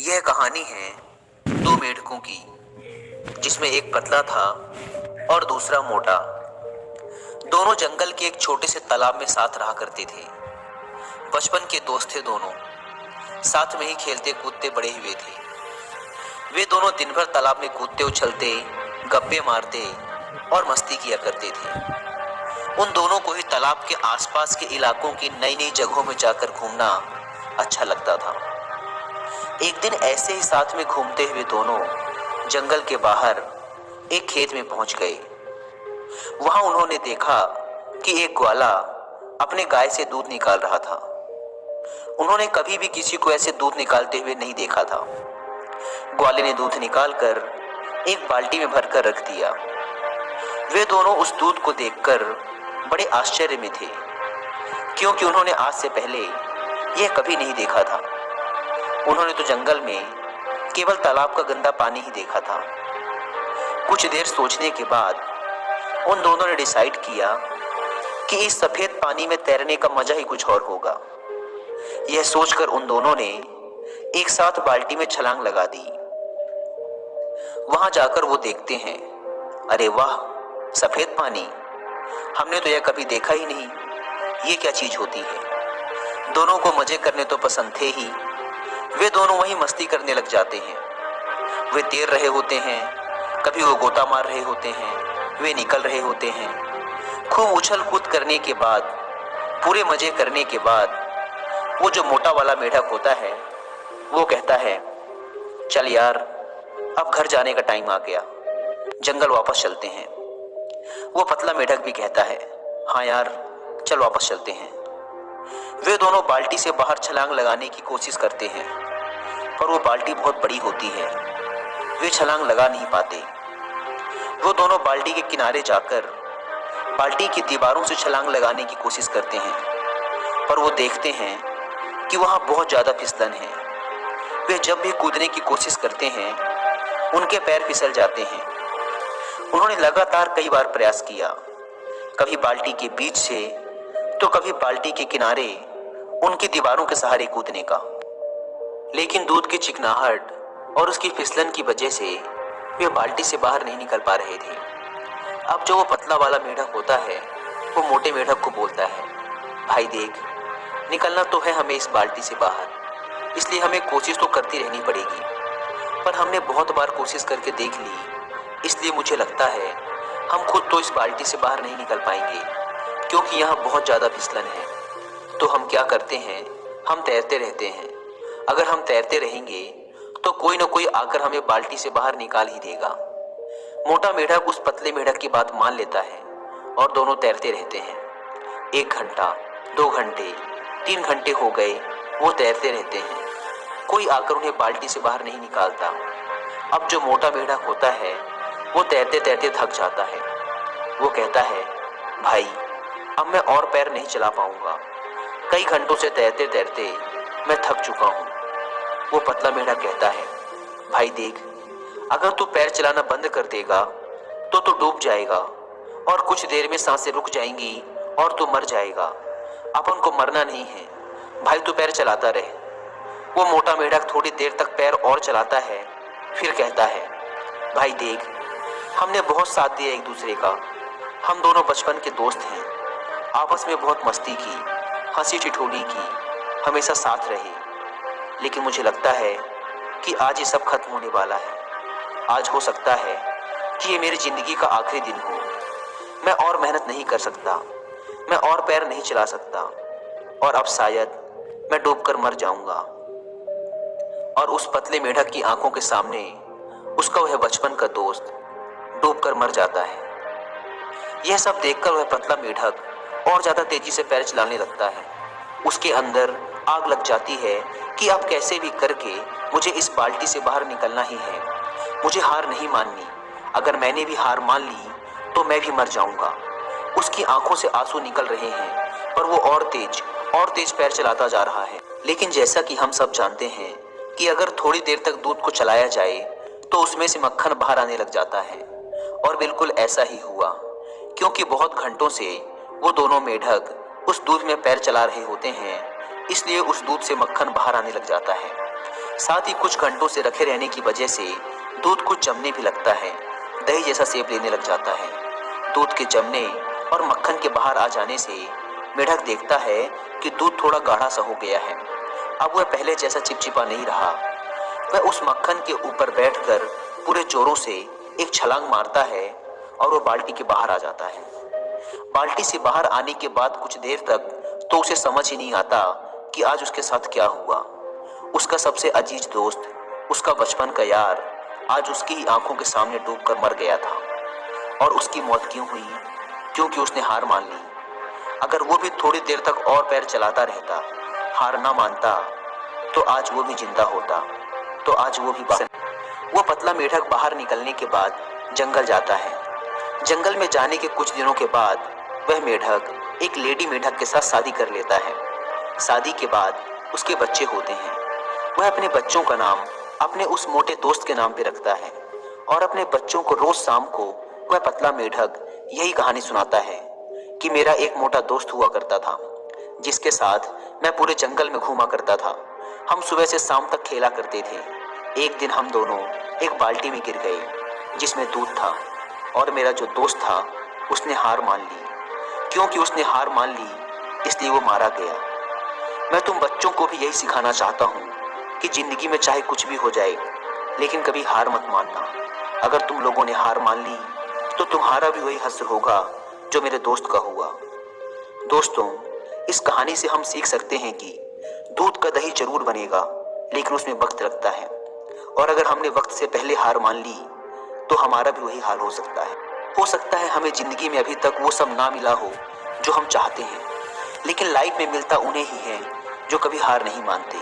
यह कहानी है दो मेढकों की, जिसमें एक पतला था और दूसरा मोटा। दोनों जंगल के एक छोटे से तालाब में साथ रहा करते थे। बचपन के दोस्त थे दोनों, साथ में ही खेलते कूदते बड़े हुए थे। वे दोनों दिन भर तालाब में कूदते उछलते, गप्पे मारते और मस्ती किया करते थे। उन दोनों को ही तालाब के आसपास के इलाकों की नई नई जगहों में जाकर घूमना अच्छा लगता था। एक दिन ऐसे ही साथ में घूमते हुए दोनों जंगल के बाहर एक खेत में पहुंच गए। वहां उन्होंने देखा कि एक ग्वाला अपने गाय से दूध निकाल रहा था। उन्होंने कभी भी किसी को ऐसे दूध निकालते हुए नहीं देखा था। ग्वाले ने दूध निकालकर एक बाल्टी में भरकर रख दिया। वे दोनों उस दूध को देखकर बड़े आश्चर्य में थे, क्योंकि उन्होंने आज से पहले यह कभी नहीं देखा था। उन्होंने तो जंगल में केवल तालाब का गंदा पानी ही देखा था। कुछ देर सोचने के बाद उन दोनों ने डिसाइड किया कि इस सफेद पानी में तैरने का मजा ही कुछ और होगा। यह सोचकर उन दोनों ने एक साथ बाल्टी में छलांग लगा दी। वहां जाकर वो देखते हैं, अरे वाह, सफेद पानी! हमने तो यह कभी देखा ही नहीं। ये क्या चीज होती है? दोनों को मजे करने तो पसंद थे ही। वे दोनों वहीं मस्ती करने लग जाते हैं। वे तैर रहे होते हैं, कभी वो गोता मार रहे होते हैं, वे निकल रहे होते हैं। खूब उछल कूद करने के बाद, पूरे मजे करने के बाद, वो जो मोटा वाला मेढक होता है वो कहता है, चल यार, अब घर जाने का टाइम आ गया, जंगल वापस चलते हैं। वो पतला मेढक भी कहता है, हाँ यार, चल वापस चलते हैं। वे दोनों बाल्टी से बाहर छलांग लगाने की कोशिश करते हैं, पर वो बाल्टी बहुत बड़ी होती है। वे छलांग लगा नहीं पाते। वो दोनों बाल्टी के किनारे जाकर बाल्टी की दीवारों से छलांग लगाने की कोशिश करते हैं, पर वो देखते हैं कि वहां बहुत ज्यादा फिसलन है। वे जब भी कूदने की कोशिश करते हैं, उनके पैर फिसल जाते हैं। उन्होंने लगातार कई बार प्रयास किया, कभी बाल्टी के बीच से तो कभी बाल्टी के किनारे उनकी दीवारों के सहारे कूदने का, लेकिन दूध की चिकनाहट और उसकी फिसलन की वजह से वे बाल्टी से बाहर नहीं निकल पा रहे थे। अब जो वो पतला वाला मेढक होता है वो मोटे मेढक को बोलता है, भाई देख, निकलना तो है हमें इस बाल्टी से बाहर, इसलिए हमें कोशिश तो करती रहनी पड़ेगी। पर हमने बहुत बार कोशिश करके देख ली, इसलिए मुझे लगता है हम खुद तो इस बाल्टी से बाहर नहीं निकल पाएंगे, क्योंकि यहाँ बहुत ज़्यादा फिसलन है। तो हम क्या करते हैं, हम तैरते रहते हैं। अगर हम तैरते रहेंगे तो कोई ना कोई आकर हमें बाल्टी से बाहर निकाल ही देगा। मोटा मेढक उस पतले मेढक की बात मान लेता है और दोनों तैरते रहते हैं। 1 घंटा, 2 घंटे, 3 घंटे हो गए, वो तैरते रहते हैं। कोई आकर उन्हें बाल्टी से बाहर नहीं निकालता। अब जो मोटा मेढक होता है वो तैरते तैरते थक जाता है। वो कहता है, भाई, अब मैं और पैर नहीं चला पाऊंगा। कई घंटों से तैरते तैरते मैं थक चुका हूँ। वो पतला मेढक कहता है, भाई देख, अगर तू पैर चलाना बंद कर देगा तो तू डूब जाएगा और कुछ देर में सांसें रुक जाएंगी और तू मर जाएगा। अपन को मरना नहीं है, भाई तू पैर चलाता रहे। वो मोटा मेढक थोड़ी देर तक पैर और चलाता है, फिर कहता है, भाई देख, हमने बहुत साथ दिया एक दूसरे का। हम दोनों बचपन के दोस्त हैं, आपस में बहुत मस्ती की, हंसी ठिठोली की, हमेशा साथ रहे। लेकिन मुझे लगता है कि आज ये सब खत्म होने वाला है। आज हो सकता है कि ये मेरी जिंदगी का आखिरी दिन हो। मैं और मेहनत नहीं कर सकता, मैं और पैर नहीं चला सकता, और अब शायद मैं डूबकर मर जाऊंगा। और उस पतले मेढक की आंखों के सामने उसका वह बचपन का दोस्त डूबकर मर जाता है। यह सब देखकर वह पतला मेढक और ज्यादा तेजी से पैर चलाने लगता है। उसके अंदर आग लग जाती है कि अब कैसे भी करके मुझे इस बाल्टी से बाहर निकलना ही है। मुझे हार नहीं माननी। अगर मैंने भी हार मान ली तो मैं भी मर जाऊंगा। उसकी आंखों से आंसू निकल रहे हैं, पर वो और तेज पैर चलाता जा रहा है। लेकिन जैसा कि हम सब जानते हैं कि अगर थोड़ी देर तक दूध को चलाया जाए तो उसमें से मक्खन बाहर आने लग जाता है। और बिल्कुल ऐसा ही हुआ, क्योंकि बहुत घंटों से वो दोनों मेढक उस दूध में पैर चला रहे होते हैं, इसलिए उस दूध से मक्खन बाहर आने लग जाता है। साथ ही कुछ घंटों से रखे रहने की वजह से दूध कुछ जमने भी लगता है, दही जैसा सेप लेने लग जाता है। दूध के जमने और मक्खन के बाहर आ जाने से मेढक देखता है कि दूध थोड़ा गाढ़ा सा हो गया है। अब वह पहले जैसा चिपचिपा नहीं रहा। वह उस मक्खन के ऊपर बैठकर पूरे जोरों से एक छलांग मारता है और वो बाल्टी के बाहर आ जाता है। बाल्टी से बाहर आने के बाद कुछ देर तक तो उसे समझ ही नहीं आता कि आज उसके साथ क्या हुआ। उसका सबसे अजीज दोस्त, उसका बचपन का यार आज उसकी ही आंखों के सामने डूबकर मर गया था। और उसकी मौत क्यों हुई? क्योंकि उसने हार मान ली। अगर वो भी थोड़ी देर तक और पैर चलाता रहता, हार ना मानता, तो आज वो भी जिंदा होता, तो आज वो भी वो पतला मेढक बाहर निकलने के बाद जंगल जाता है। जंगल में जाने के कुछ दिनों के बाद वह मेढक एक लेडी मेढक के साथ शादी कर लेता है। शादी के बाद उसके बच्चे होते हैं। वह अपने बच्चों का नाम अपने उस मोटे दोस्त के नाम पे रखता है और अपने बच्चों को रोज शाम को वह पतला मेढक यही कहानी सुनाता है कि मेरा एक मोटा दोस्त हुआ करता था, जिसके साथ मैं पूरे जंगल में घूमा करता था। हम सुबह से शाम तक खेला करते थे। एक दिन हम दोनों एक बाल्टी में गिर गए जिसमें दूध था और मेरा जो दोस्त था उसने हार मान ली। क्योंकि उसने हार मान ली इसलिए वो मारा गया। मैं तुम बच्चों को भी यही सिखाना चाहता हूँ कि जिंदगी में चाहे कुछ भी हो जाए, लेकिन कभी हार मत मानना। अगर तुम लोगों ने हार मान ली तो तुम्हारा भी वही हश्र होगा जो मेरे दोस्त का हुआ। दोस्तों, इस कहानी से हम सीख सकते हैं कि दूध का दही जरूर बनेगा, लेकिन उसमें वक्त लगता है। और अगर हमने वक्त से पहले हार मान ली तो हमारा भी वही हाल हो सकता है। हो सकता है हमें जिंदगी में अभी तक वो सब ना मिला हो जो हम चाहते हैं, लेकिन लाइफ में मिलता उन्हें ही है जो कभी हार नहीं मानते।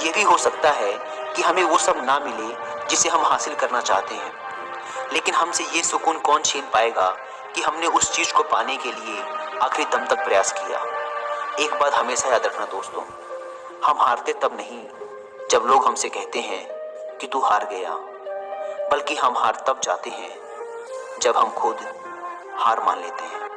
ये भी हो सकता है कि हमें वो सब ना मिले जिसे हम हासिल करना चाहते हैं, लेकिन हमसे ये सुकून कौन छीन पाएगा कि हमने उस चीज को पाने के लिए आखिरी दम तक प्रयास किया। एक बात हमेशा याद रखना दोस्तों, हम हारते तब नहीं जब लोग हमसे कहते हैं कि तू हार गया, बल्कि हम हार तब जाते हैं जब हम खुद हार मान लेते हैं।